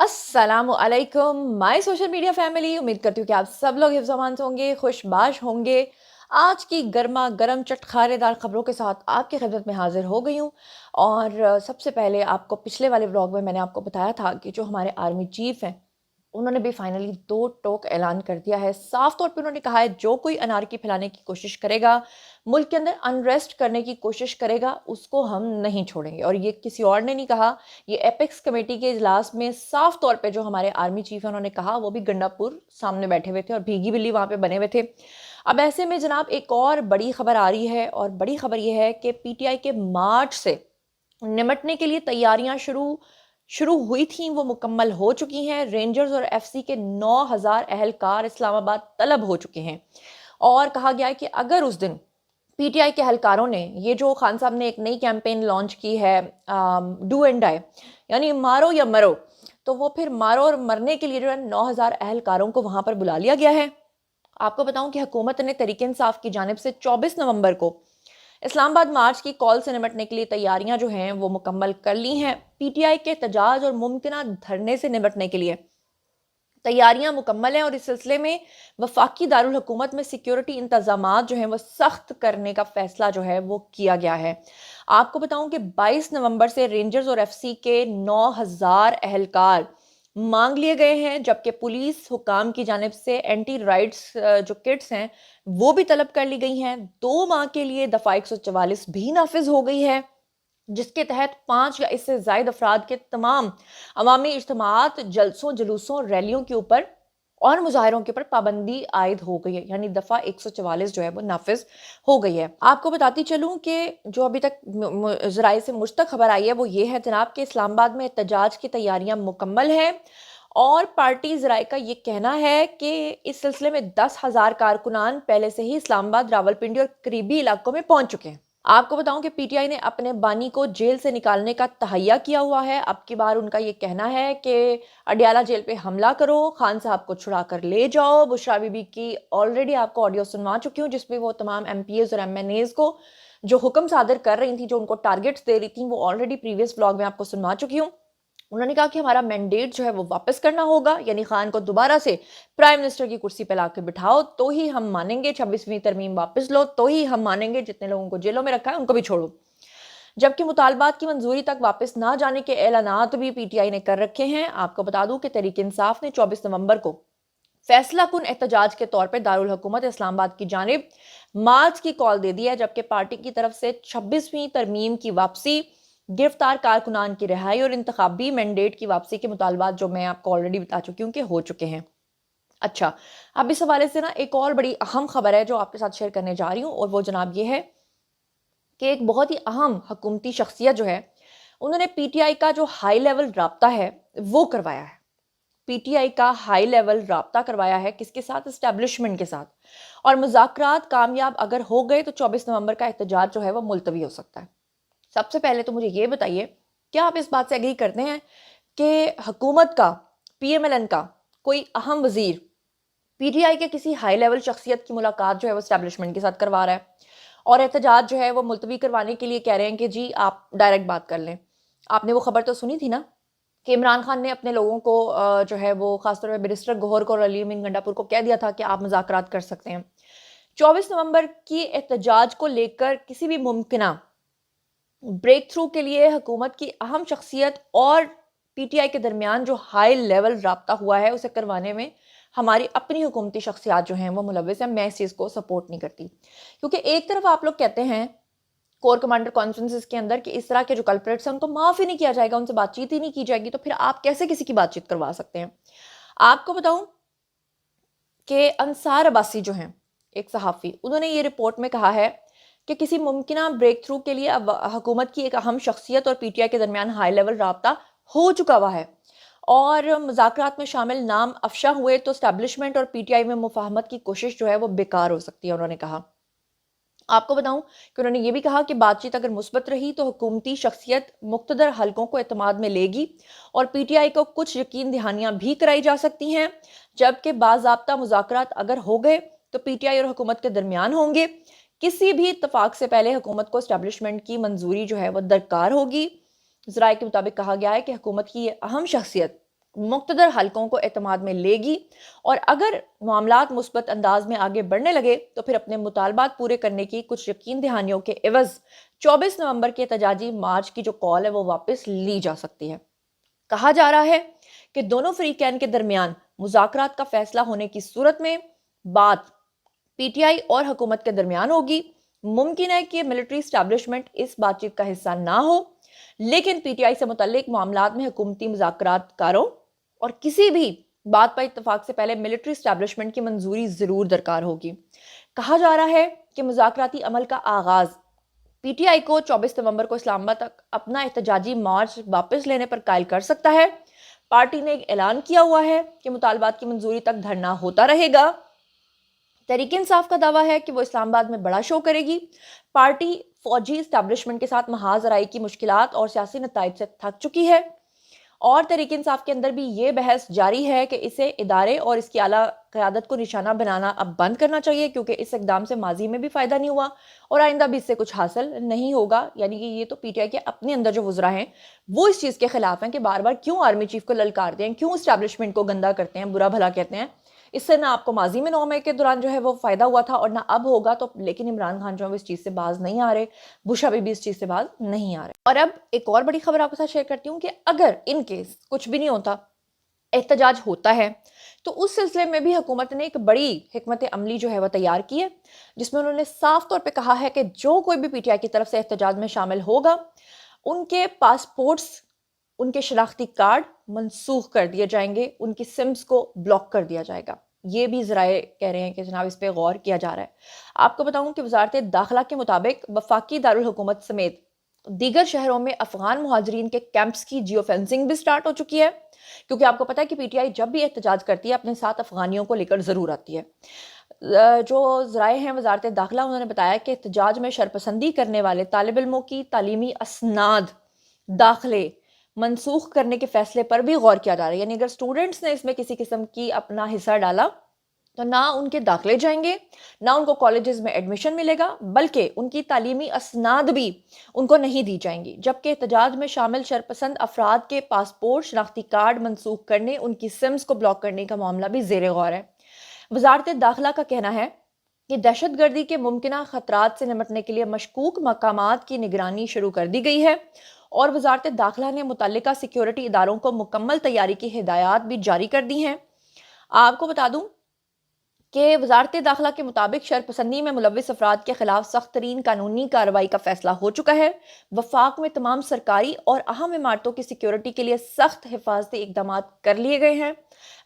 अस्सलाम वालेकुम my social media family. उम्मीद करती हूँ कि आप सब लोग हिफ्ज़-ओ-अमान से होंगे, खुशबाश होंगे। आज की गर्मा गर्म चटखारेदार खबरों के साथ आपकी खिदमत में हाजिर हो गई हूँ। और सबसे पहले आपको पिछले वाले व्लॉग में मैंने आपको बताया था कि जो हमारे आर्मी चीफ हैं, उन्होंने भी फाइनली दो टोक ऐलान कर दिया है। साफ तौर पे उन्होंने कहा है, जो कोई अनारकी फैलाने की कोशिश करेगा, मुल्क के अंदर अनरेस्ट करने की कोशिश करेगा, उसको हम नहीं छोड़ेंगे। और ये किसी और ने नहीं कहा, ये एपेक्स कमेटी के इजलास में साफ तौर पे जो हमारे आर्मी चीफ हैं उन्होंने कहा, वो भी गंडापुर सामने बैठे हुए थे और भीगी बिल्ली वहां पे बने हुए थे। अब ऐसे में जनाब एक और बड़ी खबर आ रही है, और बड़ी खबर ये है कि पीटीआई के मार्च से निमटने के लिए तैयारियां शुरू शुरू हुई थी, वो मुकम्मल हो चुकी हैं। रेंजर्स और एफसी के 9,000 अहलकार इस्लामाबाद तलब हो चुके हैं। और कहा गया है कि अगर उस दिन पीटीआई के अहलकारों ने ये जो खान साहब ने एक नई कैंपेन लॉन्च की है, डू एंड डाई, यानी मारो या मरो, तो वो फिर मारो और मरने के लिए जो है 9,000 अहलकारों को वहां पर बुला लिया गया है। आपको बताऊं कि हुकूमत ने तहरीक इंसाफ की जानिब से 24 नवंबर को इस्लामाबाद मार्च की कॉल से निपटने के लिए तैयारियां जो हैं वो मुकम्मल कर ली हैं। पीटीआई के एहतजाज और मुमकिन धरने से निपटने के लिए तैयारियां मुकम्मल हैं, और इस सिलसिले में वफाकी दारुल हुकूमत में सिक्योरिटी इंतजामात जो हैं वो सख्त करने का फैसला जो है वो किया गया है। आपको बताऊं कि 22 नवंबर से रेंजर्स और एफसी के 9,000 अहलकार मांग लिए गए हैं, जबकि पुलिस हुकाम की जानिब से एंटी राइट्स जो किट्स हैं वो भी तलब कर ली गई हैं। 2 माह के लिए दफा 144 भी नाफिज हो गई है, जिसके तहत 5 या इससे जायद अफराद के तमाम अवामी इज्तिमात, जलसों, जुलूसों, रैलियों के ऊपर और मुजाहरों के ऊपर पाबंदी आयद हो गई है, यानी दफ़ा 144 जो है वो नाफिज हो गई है। आपको बताती चलूं कि जो अभी तक ज़राए से मुझ तक खबर आई है वो ये है जनाब कि इस्लामाबाद में एहतजाज की तैयारियां मुकम्मल हैं, और पार्टी ज़राए का ये कहना है कि इस सिलसिले में 10,000 कारकुनान पहले से ही इस्लामाबाद, रावलपिंडी और करीबी इलाकों में पहुंच चुके हैं। आपको बताऊं कि पीटीआई ने अपने बानी को जेल से निकालने का तहैया किया हुआ है। अब की बार उनका ये कहना है कि अडियाला जेल पे हमला करो, खान साहब को छुड़ा कर ले जाओ। बुशरा बीबी की ऑलरेडी आपको ऑडियो सुनवा चुकी हूँ, जिसमें वो तमाम एमपीएस और एमएनएस को जो हुक्म सादर कर रही थी, जो उनको टारगेट्स दे रही थी, वो ऑलरेडी प्रीवियस ब्लॉग में आपको सुनवा चुकी हूँ। उन्होंने कहा कि हमारा मैंडेट जो है वो वापस करना होगा, यानी खान को दोबारा से प्राइम मिनिस्टर की कुर्सी पे लाकर बिठाओ तो ही हम मानेंगे, 26वीं तरमीम वापस लो तो ही हम मानेंगे, जितने लोगों को जेलों में रखा है उनको भी छोड़ो। जबकि मुतालबात की मंजूरी तक वापस ना जाने के ऐलानात भी पीटीआई ने कर रखे हैं। आपको बता दूं कि तहरीक इंसाफ ने 24 नवंबर को फैसला कुन एहतजाज के तौर पर दारुल हुकूमत इस्लामाबाद की जानिब मार्च की कॉल दे दी है, जबकि पार्टी की तरफ से 26वीं तरमीम की वापसी, गिरफ्तार कारकुनान की रिहाई और इंतखाबी मैंडेट की वापसी के मुतालबात जो मैं आपको ऑलरेडी बता चुकी हूँ कि हो चुके हैं। अच्छा, अब इस हवाले से ना एक और बड़ी अहम खबर है जो आपके साथ शेयर करने जा रही हूँ, और वो जनाब ये है कि एक बहुत ही अहम हुकूमती शख्सियत जो है, उन्होंने पीटीआई का जो हाई लेवल राब्ता है वो करवाया है। पीटीआई का हाई लेवल राब्ता करवाया है किसके साथ? एस्टेब्लिशमेंट के साथ। और मुज़ाकरात कामयाब अगर हो गए तो 24 नवंबर का एहतजाज जो है वो मुलतवी हो सकता है। सबसे पहले तो मुझे ये बताइए, क्या आप इस बात से एग्री करते हैं कि हुकूमत का, पीएमएलएन का कोई अहम वजीर पीटीआई के किसी हाई लेवल शख्सियत की मुलाकात जो है वो एस्टेब्लिशमेंट के साथ करवा रहा है, और एहतजाज जो है वो मुलतवी करवाने के लिए कह रहे हैं कि जी आप डायरेक्ट बात कर लें? आपने वो खबर तो सुनी थी ना कि इमरान खान ने अपने लोगों को जो है वो खासतौर पर बैरिस्टर गौहर को और अली अमीन गंडापुर को कह दिया था कि आप मुज़ाकरात कर सकते हैं। 24 नवंबर की एहतजाज को लेकर किसी भी मुमकिना ब्रेक थ्रू के लिए हुकूमत की अहम शख्सियत और पीटीआई के दरमियान जो हाई लेवल राब्ता हुआ है उसे करवाने में हमारी अपनी हुकूमती शख्सियात जो हैं वो मुलविस हैं। मैं इस चीज़ को सपोर्ट नहीं करती, क्योंकि एक तरफ आप लोग कहते हैं कोर कमांडर कॉन्फ्रेंसेस के अंदर कि इस तरह के जो कल्प्रेट्स हैं उनको माफ़ ही नहीं किया जाएगा, उनसे बातचीत ही नहीं की जाएगी, तो फिर आप कैसे किसी की बातचीत करवा सकते हैं? आपको बताऊं कि अंसार अब्बासी जो हैं, एक सहाफ़ी, उन्होंने ये रिपोर्ट में कहा है कि किसी मुमकिना ब्रेक थ्रू के लिए अब हुकूमत की एक अहम शख्सियत और पीटीआई के दरमियान हाई लेवल राब्ता हो चुका हुआ है, और मुज़ाकरात में शामिल नाम अफशा हुए तो स्टैब्लिशमेंट और पीटीआई में मुफाहमत की कोशिश जो है वो बेकार हो सकती है, उन्होंने कहा। आपको बताऊं कि उन्होंने ये भी कहा कि बातचीत अगर मुस्बत रही तो हुकूमती शख्सियत मुख्तदर हलकों को एतमाद में लेगी, और पीटीआई को कुछ यकीन दहानियां भी कराई जा सकती हैं, जबकि बाज़ाब्ता मुज़ाकरात अगर हो गए तो पीटीआई और हुकूमत के दरमियान होंगे। किसी भी इत्तफाक से पहले हुकूमत को एस्टेब्लिशमेंट की मंजूरी जो है वह दरकार होगी। ज़राए के मुताबिक कहा गया है कि हुकूमत की ये अहम शख्सियत مقتدر حلقوں کو اعتماد میں لے گی اور اگر معاملات مثبت انداز میں آگے بڑھنے لگے تو پھر اپنے مطالبات پورے کرنے کی کچھ یقین دہانیوں کے عوض 24 نومبر کے احتجاجی مارچ کی جو کال ہے وہ واپس لی جا سکتی ہے۔ کہا جا رہا ہے کہ دونوں فریقین کے درمیان مذاکرات کا فیصلہ ہونے کی صورت میں بات پی ٹی آئی اور حکومت کے درمیان ہوگی۔ ممکن ہے کہ ملٹری اسٹیبلشمنٹ اس بات چیت کا حصہ نہ ہو، لیکن پی ٹی آئی سے متعلق معاملات میں حکومتی مذاکرات کاروں اور کسی بھی بات پر اتفاق سے پہلے ملٹری اسٹیبلشمنٹ کی منظوری ضرور درکار ہوگی۔ کہا جا رہا ہے کہ مذاکراتی عمل کا آغاز پی ٹی آئی کو 24 نومبر کو اسلام آباد تک اپنا احتجاجی مارچ واپس لینے پر قائل کر سکتا ہے۔ پارٹی نے ایک اعلان کیا ہوا ہے کہ مطالبات کی منظوری تک دھرنا ہوتا رہے گا۔ تحریک انصاف کا دعویٰ ہے کہ وہ اسلام آباد میں بڑا شو کرے گی۔ پارٹی فوجی اسٹیبلشمنٹ کے ساتھ محاذ آرائی کی مشکلات اور سیاسی نتائج سے تھک چکی ہے، اور تحریک انصاف کے اندر بھی یہ بحث جاری ہے کہ اسے ادارے اور اس کی اعلیٰ قیادت کو نشانہ بنانا اب بند کرنا چاہیے، کیونکہ اس اقدام سے ماضی میں بھی فائدہ نہیں ہوا اور آئندہ بھی اس سے کچھ حاصل نہیں ہوگا۔ یعنی کہ یہ تو پی ٹی آئی کے اپنے اندر جو وزراء ہیں وہ اس چیز کے خلاف ہیں کہ بار بار کیوں آرمی چیف کو للکارتے ہیں، کیوں اسٹیبلشمنٹ کو گندا کرتے ہیں، برا بھلا کہتے ہیں۔ اس سے نہ آپ کو ماضی میں 9 مئی کے دوران جو ہے وہ فائدہ ہوا تھا اور نہ اب ہوگا، تو لیکن عمران خان جو ہے وہ اس چیز سے باز نہیں آ رہے، بش ابھی بھی اس چیز سے باز نہیں آ رہے۔ اور اب ایک اور بڑی خبر آپ کے ساتھ شیئر کرتی ہوں کہ اگر ان کیس کچھ بھی نہیں ہوتا، احتجاج ہوتا ہے، تو اس سلسلے میں بھی حکومت نے ایک بڑی حکمت عملی جو ہے وہ تیار کی ہے، جس میں انہوں نے صاف طور پہ کہا ہے کہ جو کوئی بھی پی ٹی آئی کی طرف سے احتجاج میں شامل ہوگا، ان کے پاسپورٹس، ان کے شناختی کارڈ منسوخ کر دیے جائیں گے، ان کی سمز کو بلاک کر دیا جائے گا۔ یہ بھی ذرائع کہہ رہے ہیں کہ جناب اس پہ غور کیا جا رہا ہے۔ آپ کو بتاؤں کہ وزارت داخلہ کے مطابق وفاقی دارالحکومت سمیت دیگر شہروں میں افغان مہاجرین کے کیمپس کی جیو فینسنگ بھی سٹارٹ ہو چکی ہے، کیونکہ آپ کو پتا ہے کہ پی ٹی آئی جب بھی احتجاج کرتی ہے اپنے ساتھ افغانیوں کو لے کر ضرور آتی ہے۔ جو ذرائع ہیں وزارت داخلہ، انہوں نے بتایا کہ احتجاج میں شرپسندی کرنے والے طالب علموں کی تعلیمی اسناد داخلے منسوخ کرنے کے فیصلے پر بھی غور کیا جا رہا ہے۔ یعنی اگر اسٹوڈنٹس نے اس میں کسی قسم کی اپنا حصہ ڈالا تو نہ ان کے داخلے جائیں گے، نہ ان کو کالجز میں ایڈمیشن ملے گا، بلکہ ان کی تعلیمی اسناد بھی ان کو نہیں دی جائیں گی۔ جبکہ احتجاج میں شامل شرپسند افراد کے پاسپورٹ، شناختی کارڈ منسوخ کرنے، ان کی سمز کو بلاک کرنے کا معاملہ بھی زیر غور ہے۔ وزارت داخلہ کا کہنا ہے کہ دہشت گردی کے ممکنہ خطرات سے نمٹنے کے لیے مشکوک مقامات کی نگرانی شروع کر دی گئی ہے، اور وزارت داخلہ نے متعلقہ سیکیورٹی اداروں کو مکمل تیاری کی ہدایات بھی جاری کر دی ہیں۔ آپ کو بتا دوں کہ وزارت داخلہ کے مطابق شرپسندی میں ملوث افراد کے خلاف سخت ترین قانونی کارروائی کا فیصلہ ہو چکا ہے۔ وفاق میں تمام سرکاری اور اہم عمارتوں کی سیکیورٹی کے لیے سخت حفاظتی اقدامات کر لیے گئے ہیں۔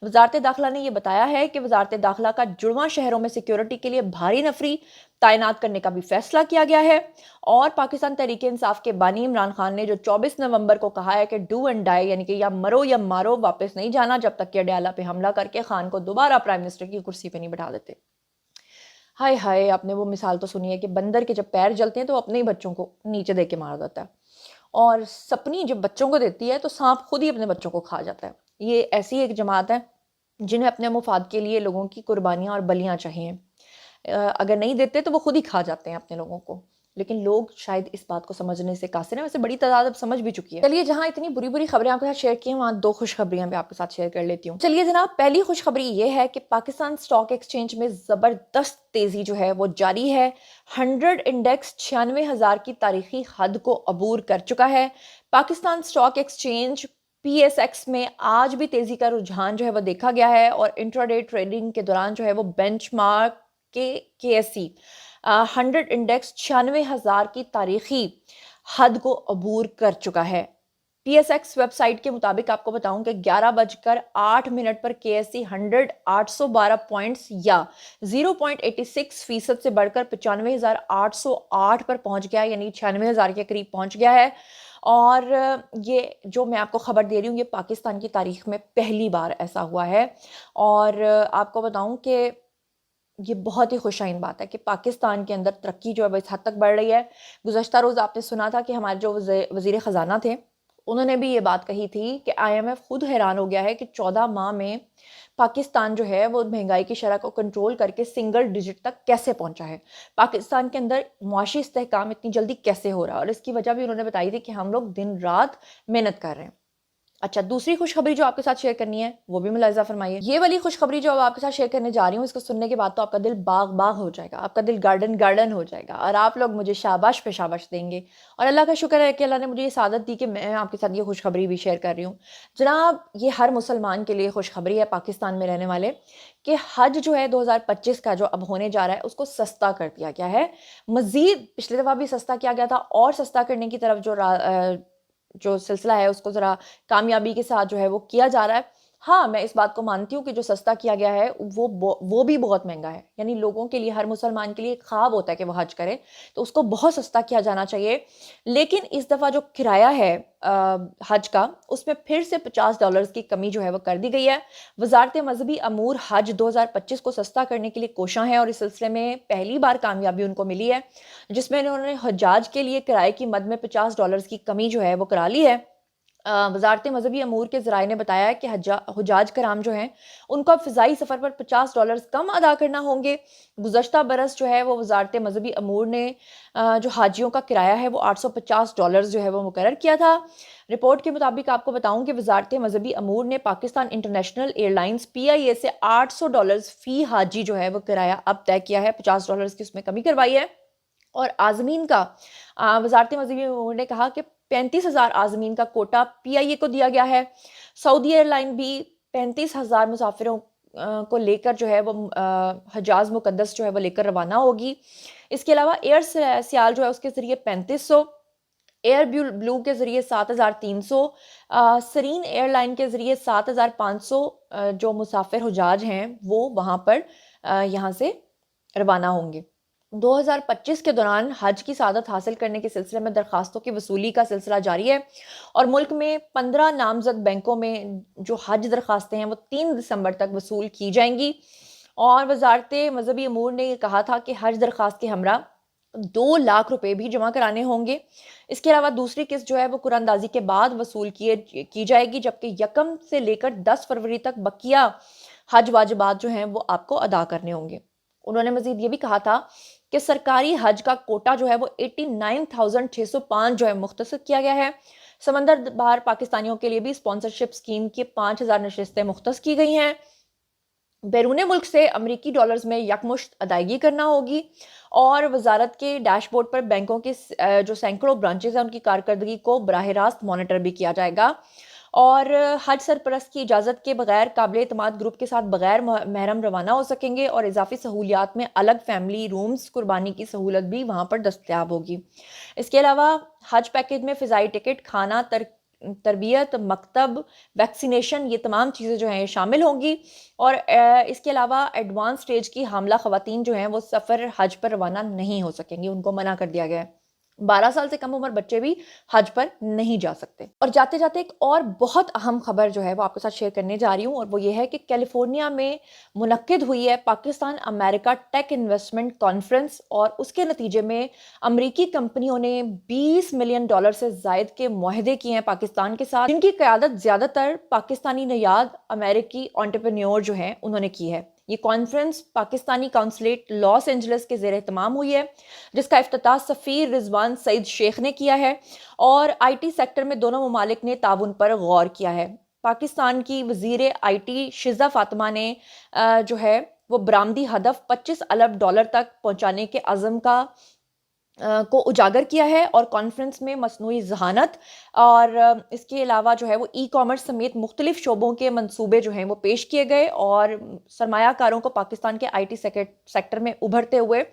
وزارت داخلہ نے یہ بتایا ہے کہ وزارت داخلہ کا جڑواں شہروں میں سیکیورٹی کے لیے بھاری نفری تعینات کرنے کا بھی فیصلہ کیا گیا ہے، اور پاکستان تحریک انصاف کے بانی عمران خان نے جو 24 نومبر کو کہا ہے کہ ڈو اینڈ ڈائی، یعنی کہ یا مرو یا مارو، واپس نہیں جانا جب تک کہ اڈیالہ پہ حملہ کر کے خان کو دوبارہ پرائم منسٹر کی کرسی پہ نہیں بٹھا دیتے۔ ہائے ہائے، آپ نے وہ مثال تو سنی ہے کہ بندر کے جب پیر جلتے ہیں تو اپنے ہی بچوں کو نیچے دے کے مار دیتا ہے، اور سپنی جب بچوں کو دیتی ہے تو سانپ خود ہی اپنے بچوں کو کھا جاتا ہے۔ یہ ایسی ایک جماعت ہے جنہیں اپنے مفاد کے لیے لوگوں کی قربانیاں اور بلیاں چاہیے، اگر نہیں دیتے تو وہ خود ہی کھا جاتے ہیں اپنے لوگوں کو، لیکن لوگ شاید اس بات کو سمجھنے سے قاصر ہیں۔ ویسے بڑی تعداد اب سمجھ بھی چکی ہے۔ چلیے، جہاں اتنی بری بری خبریں آپ کے ساتھ شیئر کی ہیں، وہاں 2 خوشخبریاں بھی آپ کے ساتھ شیئر کر لیتی ہوں۔ چلیے جناب، پہلی خوشخبری یہ ہے کہ پاکستان اسٹاک ایکسچینج میں زبردست تیزی جو ہے وہ جاری ہے۔ 100 انڈیکس 96,000 کی تاریخی حد کو عبور کر چکا ہے۔ پاکستان اسٹاک ایکسچینج پی ایس ایکس میں آج بھی تیزی کا رجحان جو ہے وہ دیکھا گیا ہے، اور انٹراڈے ٹریڈنگ کے دوران جو ہے وہ benchmark K S C 100 index 96,000 کی تاریخی حد کو عبور کر چکا ہے۔ P S X website کے مطابق آپ کو بتاؤں کہ 11:08 پر کے ایس سی 100 812 پوائنٹس یا 0.86% سے بڑھ کر 95,808 پر پہنچ گیا، یعنی 96,000 کے قریب پہنچ گیا ہے۔ اور یہ جو میں آپ کو خبر دے رہی ہوں، یہ پاکستان کی تاریخ میں پہلی بار ایسا ہوا ہے، اور آپ کو بتاؤں کہ یہ بہت ہی خوشائن بات ہے کہ پاکستان کے اندر ترقی جو ہے اس حد تک بڑھ رہی ہے۔ گزشتہ روز آپ نے سنا تھا کہ ہمارے جو وزیر خزانہ تھے، انہوں نے بھی یہ بات کہی تھی کہ آئی ایم ایف خود حیران ہو گیا ہے کہ 14 ماہ میں پاکستان جو ہے وہ مہنگائی کی شرح کو کنٹرول کر کے سنگل ڈیجٹ تک کیسے پہنچا ہے، پاکستان کے اندر معاشی استحکام اتنی جلدی کیسے ہو رہا ہے، اور اس کی وجہ بھی انہوں نے بتائی تھی کہ ہم لوگ دن رات محنت کر رہے ہیں۔ अच्छा, दूसरी खुशखबरी जो आपके साथ शेयर करनी है वो भी मुलाहिज़ा फरमाइए। ये वाली खुशखबरी जो अब आपके साथ शेयर करने जा रही हूँ, इसको सुनने के बाद तो आपका दिल बाग-बाग हो जाएगा, आपका दिल गार्डन-गार्डन हो जाएगा और आप लोग मुझे शाबाश पे शाबाश देंगे। और अल्लाह का शुक्र है कि अल्लाह ने मुझे ये सआदत दी कि मैं आपके साथ ये खुशखबरी भी शेयर कर रही हूँ। जनाब, ये हर मुसलमान के लिए खुशखबरी है पाकिस्तान में रहने वाले, कि हज जो है 2025 का जो अब होने जा रहा है उसको सस्ता कर दिया गया है। मज़ीद पिछली दफ़ा भी सस्ता किया गया था और सस्ता करने की तरफ जो सिलसिला है उसको ज़रा कामयाबी के साथ जो है वो किया जा रहा है। हाँ, मैं इस बात को मानती हूँ कि जो सस्ता किया गया है वो भी बहुत महँगा है। यानी लोगों के लिए, हर मुसलमान के लिए एक ख़्वाब होता है कि वो हज करे, तो उसको बहुत सस्ता किया जाना चाहिए। लेकिन इस दफ़ा जो किराया है हज का, उसमें फिर से $50 की कमी जो है वो कर दी गई है। वज़ारत मज़हबी अमूर हज 2025 को सस्ता करने के लिए कोशां है और इस सिलसिले में पहली बार कामयाबी उनको मिली है, जिसमें उन्होंने हज्जाज के लिए किराए की मद में $50 की कमी जो है वो करा ली है। वज़ारत मज़हबी अमूर के ज़राए ने बताया है कि हुज्जाज कराम जो हैं, उनको अब फ़िज़ाई सफ़र पर $50 कम अदा करना होंगे। गुज़श्ता बरस जो है वो वज़ारत मज़हबी अमूर ने जो हाजियों का किराया है वो $850 जो है वो मुकर्रर किया था। रिपोर्ट के मुताबिक आपको बताऊँ कि वज़ारत मज़हबी अमूर ने पाकिस्तान इंटरनेशनल एयरलाइंस PIA से $800 फ़ी हाजी जो है वो किराया अब तय किया है, $50 की उसमें कमी करवाई है। और आज़मीन का वज़ारत मज़हबी अमूर ने कहा कि 35,000 आज़मीन का कोटा PIA को दिया गया है। सऊदी एयरलाइन भी 35,000 मुसाफिरों को लेकर जो है वो हजाज मुक़द्दस जो है वो लेकर रवाना होगी। इसके अलावा एयर सियाल जो है उसके ज़रिए 3500, एयर ब्लू के ज़रिए 7,300, सरीन एयरलाइन के ज़रिए 7,500 जो मुसाफिर हुजाज हैं वो वहाँ पर यहाँ से रवाना होंगे। 2025 के दौरान हज की सआदत हासिल करने के सिलसिले में दरखास्तों की वसूली का सिलसिला जारी है और मुल्क में 15 नामजद बैंकों में जो हज दरखास्तें हैं वो 3 दिसंबर तक वसूल की जाएंगी। और वजारत मजहबी अमूर ने कहा था कि हज दरखास्त के हमरा 2 लाख रुपए भी जमा कराने होंगे। इसके अलावा दूसरी किस्त जो है वो कुरानदाजी के बाद वसूल की जाएगी, जबकि यकम से लेकर 10 फरवरी तक बकिया हज वाजिबात जो हैं वो आपको अदा करने होंगे। उन्होंने मजीद ये भी कहा था कि सरकारी हज का कोटा जो है वो 89,605 जो है मुख्तसर किया गया है। समंदर बाहर पाकिस्तानियों के लिए भी स्पॉन्सरशिप स्कीम की 5,000 नशिस्तें मुख्तस की गई हैं। बैरून मुल्क से अमरीकी डॉलर्स में यकमुश्त अदायगी करना होगी और वजारत के डैशबोर्ड पर बैंकों के जो सैकड़ों ब्रांचेज हैं उनकी कारकर्दगी को बराह रास्त मॉनिटर भी किया जाएगा। और हज सरपरस्त की इजाज़त के बगैर काबिल एतमाद ग्रुप के साथ बगैर महरम रवाना हो सकेंगे और इजाफी सहूलियात में अलग फैमिली रूम्स कुर्बानी की सहूलत भी वहाँ पर दस्तयाब होगी। इसके अलावा हज पैकेज में फ़िज़ाई टिकट, खाना, तरबियत, मकतब, वैक्सीनेशन, ये तमाम चीज़ें जो हैं शामिल होंगी। और इसके अलावा एडवांस स्टेज की हामला ख़वातीन जो हैं वो सफ़र हज पर रवाना नहीं हो सकेंगी, उनको मना कर दिया गया है। 12 साल से कम उम्र बच्चे भी हज पर नहीं जा सकते। और जाते जाते एक और बहुत अहम खबर जो है वो आपके साथ शेयर करने जा रही हूँ और वो ये है कि कैलिफोर्निया में मुनक्किद हुई है Pakistan America tech investment conference और उसके नतीजे में अमरीकी कंपनियों ने $20 मिलियन से जायद के मुआहदे किए हैं पाकिस्तान के साथ, जिनकी क़यादत ज़्यादातर पाकिस्तानी नयाद अमेरिकी एंटरप्रेन्योर जो हैं उन्होंने की है। ये conference Pakistani consulate Los Angeles के ज़ेर एहतमाम हुई है, जिसका इफ्तिताह सफ़ीर रिजवान सईद शेख ने किया है और IT सेक्टर में दोनों ममालिक ने ताउन पर गौर किया है। पाकिस्तान की वज़ीर IT शिज़ा फातिमा ने जो है वो बरामदी हदफ $25 अरब तक पहुँचाने के अज़म को उजागर किया है और कॉन्फ्रेंस में मसनूई ज़हानत और इसके अलावा जो है वो ई-कॉमर्स समेत मुख्तलिफ शोबों के मंसूबे जो हैं वो पेश किए गए और सरमायाकारों को पाकिस्तान के IT सेक्टर में उभरते हुए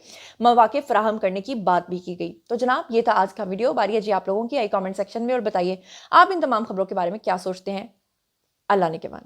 मौक़े फ़राहम करने की बात भी की गई। तो जनाब, ये था आज का वीडियो। बारी है जी आप लोगों की, कमेंट सेक्शन में और बताइए आप इन तमाम खबरों के बारे में क्या सोचते हैं। अल्लाह ने के बाद।